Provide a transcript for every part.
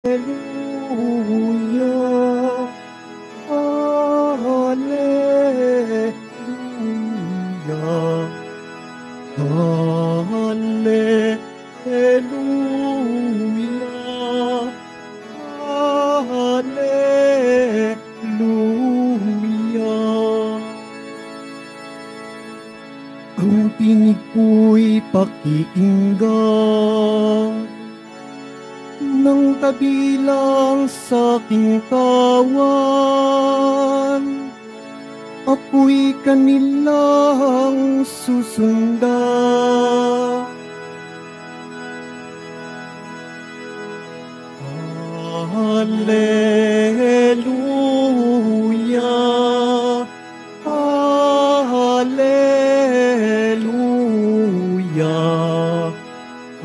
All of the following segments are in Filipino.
Hallelujah, hallelujah, hallelujah, hallelujah. Ang tinig ko'y pakikinggan ng kabilang sa aking kawan. Ako'y kanilang susundan. Hallelujah, hallelujah,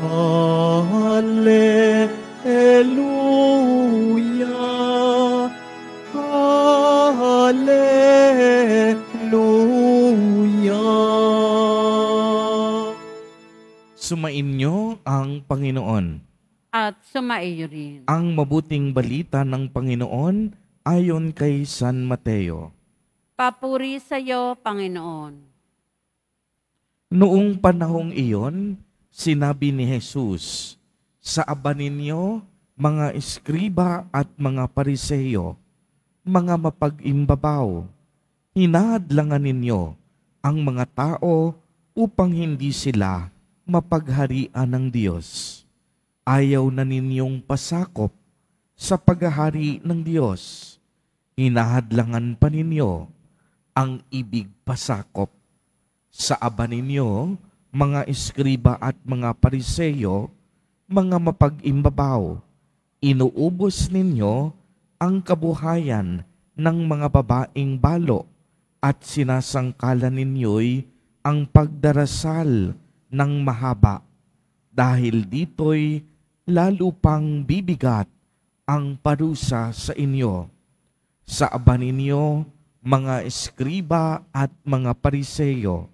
hallelujah, hallelujah. Sumainyo ang Panginoon. At sumaiyo rin. Ang mabuting balita ng Panginoon ayon kay San Mateo. Papuri sa iyo, Panginoon. Noong panahong iyon, sinabi ni Jesus, "Sa aba ninyo, mga eskriba at mga pariseyo, mga mapag-imbabaw, hinahadlangan ninyo ang mga tao upang hindi sila mapagharian ng Diyos. Ayaw na ninyong pasakop sa paghahari ng Diyos. Hinahadlangan pa ninyo ang ibig pasakop. Sa aba ninyo, mga eskriba at mga pariseyo, mga mapag-imbabaw, inuubos ninyo ang kabuhayan ng mga babaeng balo at sinasangkalan ninyo'y ang pagdarasal ng mahaba. Dahil dito'y lalo pang bibigat ang parusa sa inyo. Sa aba ninyo, mga eskriba at mga pariseyo,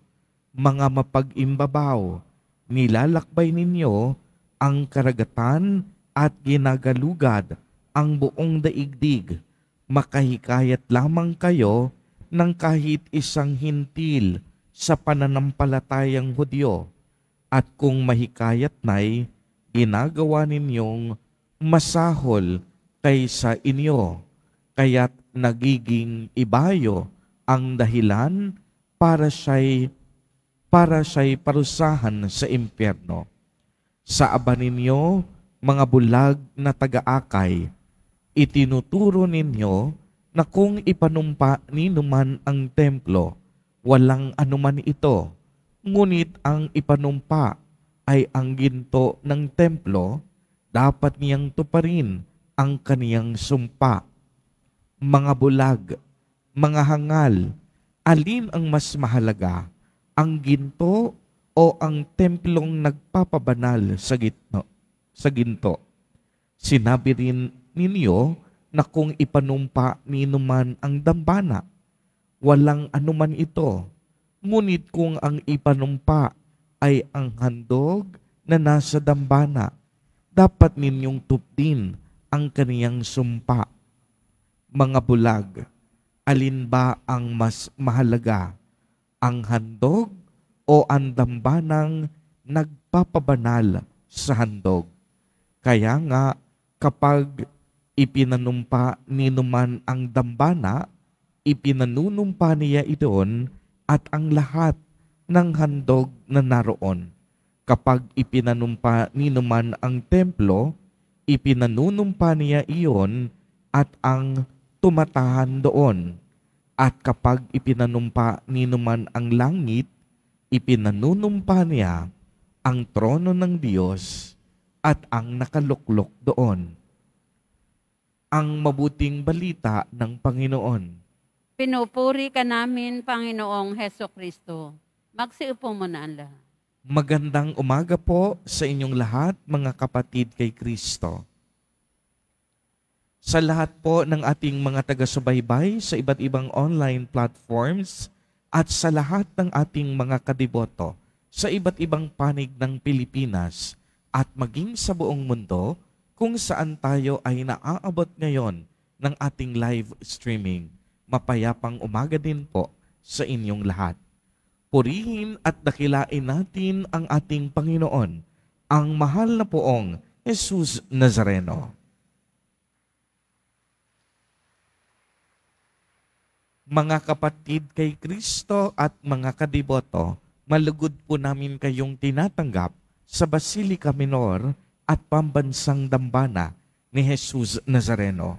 mga mapag-imbabaw, nilalakbay ninyo ang karagatan at ginagalugad ang buong daigdig. Makahikayat lamang kayo ng kahit isang hintil sa pananampalatayang Hudyo. At kung mahikayat na'y ginagawa ninyong masahol kaysa inyo, kaya't nagiging ibayo ang dahilan para siya'y parusahan sa impyerno. Sa aba ninyo, mga bulag na taga-akay, itinuturo ninyo na kung ipanumpa ninuman ang templo, walang anuman ito, ngunit ang ipanumpa ay ang ginto ng templo, dapat niyang tuparin ang kaniyang sumpa. Mga bulag, mga hangal, alin ang mas mahalaga, ang ginto o ang templong nagpapabanal sa ginto? Sinabi rin ninyo na kung ipanumpa ninuman ang dambana, walang anuman ito, ngunit kung ang ipanumpa ay ang handog na nasa dambana, dapat ninyong tupdin ang kaniyang sumpa. Mga bulag, alin ba ang mas mahalaga, ang handog o ang dambanang nagpapabanal sa handog? Kaya nga, kapag ipinanumpa ninuman ang dambana, ipinanunumpa niya idoon at ang lahat ng handog na naroon. Kapag ipinanumpa ninuman ang templo, ipinanunumpa niya iyon at ang tumatahan doon. At kapag ipinanumpa ninuman ang langit, ipinanunumpa niya ang trono ng Diyos at ang nakaluklok doon. Ang mabuting balita ng Panginoon. Pinupuri ka namin, Panginoong Heso Kristo. Magsiupo mo na ang lahat. Magandang umaga po sa inyong lahat, mga kapatid kay Kristo. Sa lahat po ng ating mga taga-subaybay sa iba't ibang online platforms at sa lahat ng ating mga kadiboto sa iba't ibang panig ng Pilipinas at maging sa buong mundo kung saan tayo ay naaabot ngayon ng ating live streaming. Mapayapang umaga din po sa inyong lahat. Purihin at dakilain natin ang ating Panginoon, ang mahal na poong Jesus Nazareno. Mga kapatid kay Kristo at mga kadiboto, malugod po namin kayong tinatanggap sa Basilica Minor at Pambansang Dambana ni Jesus Nazareno.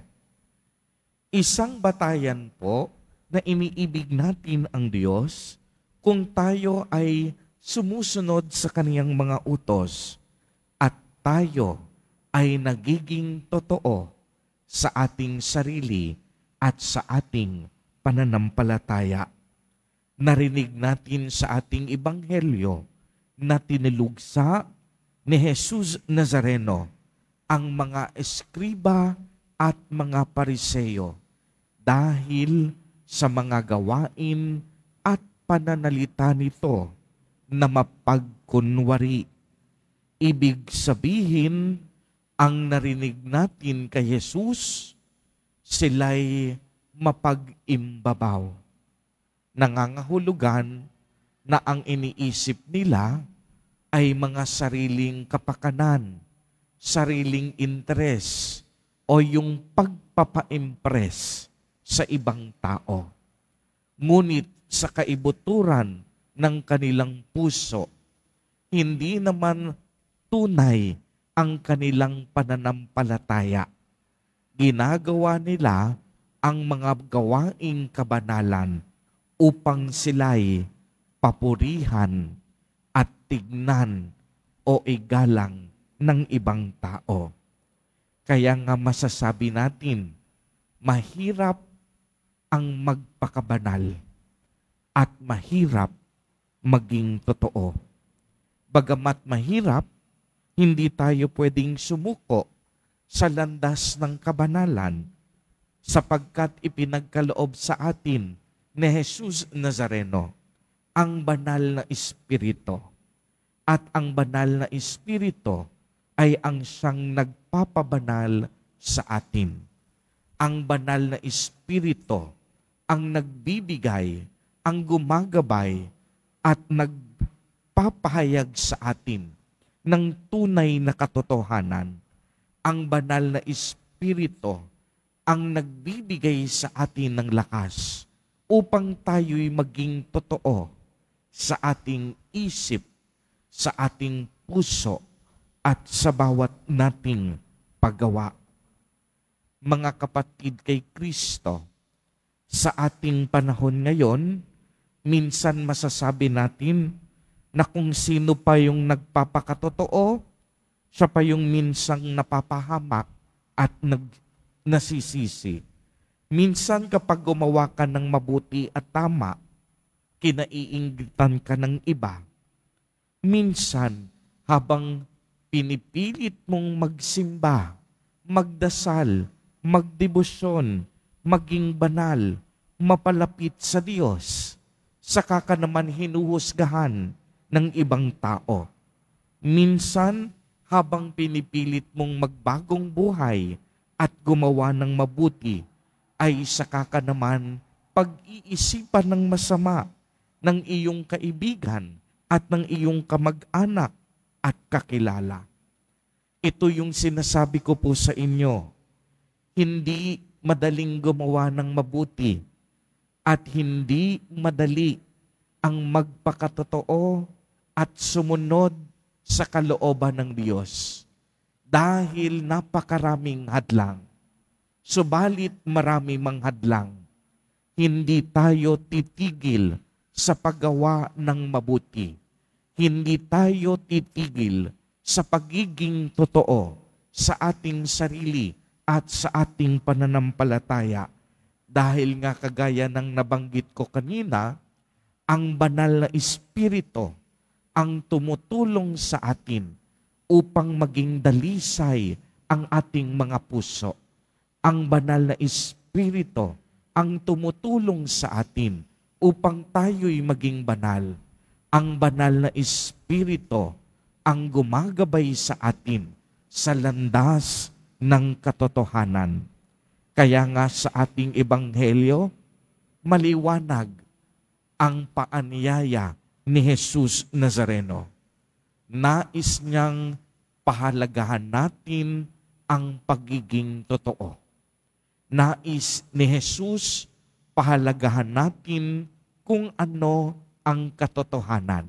Isang batayan po na iniibig natin ang Diyos kung tayo ay sumusunod sa Kaniyang mga utos at tayo ay nagiging totoo sa ating sarili at sa ating pananampalataya. Narinig natin sa ating ebanghelyo na tinilugsa ni Jesus Nazareno ang mga eskriba at mga pariseyo dahil sa mga gawain at pananalita nito na mapagkunwari. Ibig sabihin, ang narinig natin kay Jesus, sila'y mapag-imbabaw. Nangangahulugan na ang iniisip nila ay mga sariling kapakanan, sariling interes, o yung pagpapa-impress sa ibang tao. Ngunit sa kaibuturan ng kanilang puso, hindi naman tunay ang kanilang pananampalataya. Ginagawa nila ang mga gawaing kabanalan upang sila'y papurihan at tignan o igalang ng ibang tao. Kaya nga masasabi natin, mahirap ang magpakabanal at mahirap maging totoo. Bagamat mahirap, hindi tayo pwedeng sumuko sa landas ng kabanalan sapagkat ipinagkaloob sa atin ni Jesus Nazareno ang banal na Espiritu. At ang banal na Espiritu ay ang siyang nagpapabanal sa atin. Ang banal na Espiritu ang nagbibigay, ang gumagabay at nagpapahayag sa atin ng tunay na katotohanan. Ang banal na Espiritu ang nagbibigay sa atin ng lakas upang tayo'y maging totoo sa ating isip, sa ating puso, at sa bawat nating paggawa. Mga kapatid kay Kristo, sa ating panahon ngayon, minsan masasabi natin na kung sino pa yung nagpapakatotoo, siya pa yung minsang napapahamak at nasisisi. Minsan kapag gumawa ka ng mabuti at tama, kinaiinggitan ka ng iba. Minsan, habang pinipilit mong magsimba, magdasal, magdebosyon, maging banal, mapalapit sa Diyos, saka ka naman hinuhusgahan ng ibang tao. Minsan, habang pinipilit mong magbagong buhay at gumawa ng mabuti, ay saka ka naman pag-iisipan ng masama ng iyong kaibigan at ng iyong kamag-anak at kakilala. Ito yung sinasabi ko po sa inyo. Hindi madaling gumawa ng mabuti at hindi madali ang magpakatotoo at sumunod sa kalooban ng Diyos dahil napakaraming hadlang. Subalit marami mang hadlang, hindi tayo titigil sa paggawa ng mabuti. Hindi tayo titigil sa pagiging totoo sa ating sarili at sa ating pananampalataya. Dahil nga kagaya ng nabanggit ko kanina, ang banal na Espiritu ang tumutulong sa atin upang maging dalisay ang ating mga puso. Ang banal na Espiritu ang tumutulong sa atin upang tayo'y maging banal. Ang banal na Espiritu ang gumagabay sa atin sa landas ng katotohanan. Kaya nga sa ating ebanghelyo, maliwanag ang paanyaya ni Jesus Nazareno. Nais niyang pahalagahan natin ang pagiging totoo. Nais ni Jesus pahalagahan natin kung ano ang katotohanan.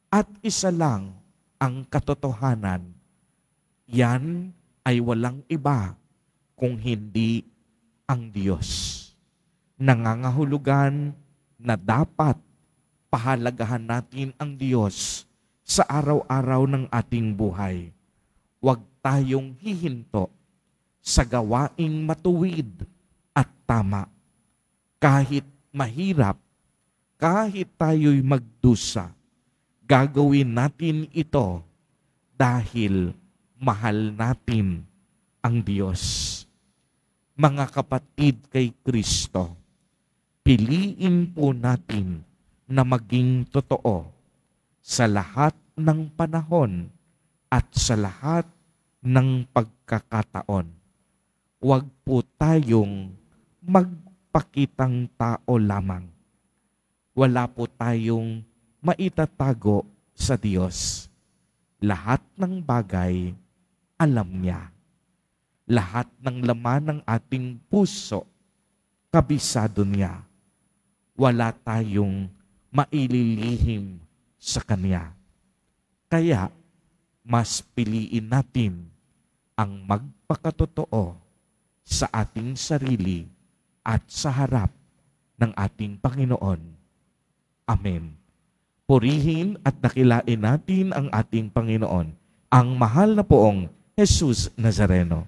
At isa lang ang katotohanan. Yan ay walang iba kung hindi ang Diyos. Nangangahulugan na dapat pahalagahan natin ang Diyos sa araw-araw ng ating buhay. Huwag tayong hihinto sa gawaing matuwid at tama. Kahit mahirap, kahit tayo'y magdusa, gagawin natin ito dahil mahal natin ang Diyos. Mga kapatid kay Kristo, piliin po natin na maging totoo sa lahat ng panahon at sa lahat ng pagkakataon. Huwag po tayong magpakitang tao lamang. Wala po tayong maitatago sa Diyos. Lahat ng bagay, alam niya. Lahat ng laman ng ating puso, kabisado niya. Wala tayong maililihim sa Kanya. Kaya, mas piliin natin ang magpakatotoo sa ating sarili at sa harap ng ating Panginoon. Amen. Purihin at dakilain natin ang ating Panginoon, ang mahal na poong Jesus Nazareno.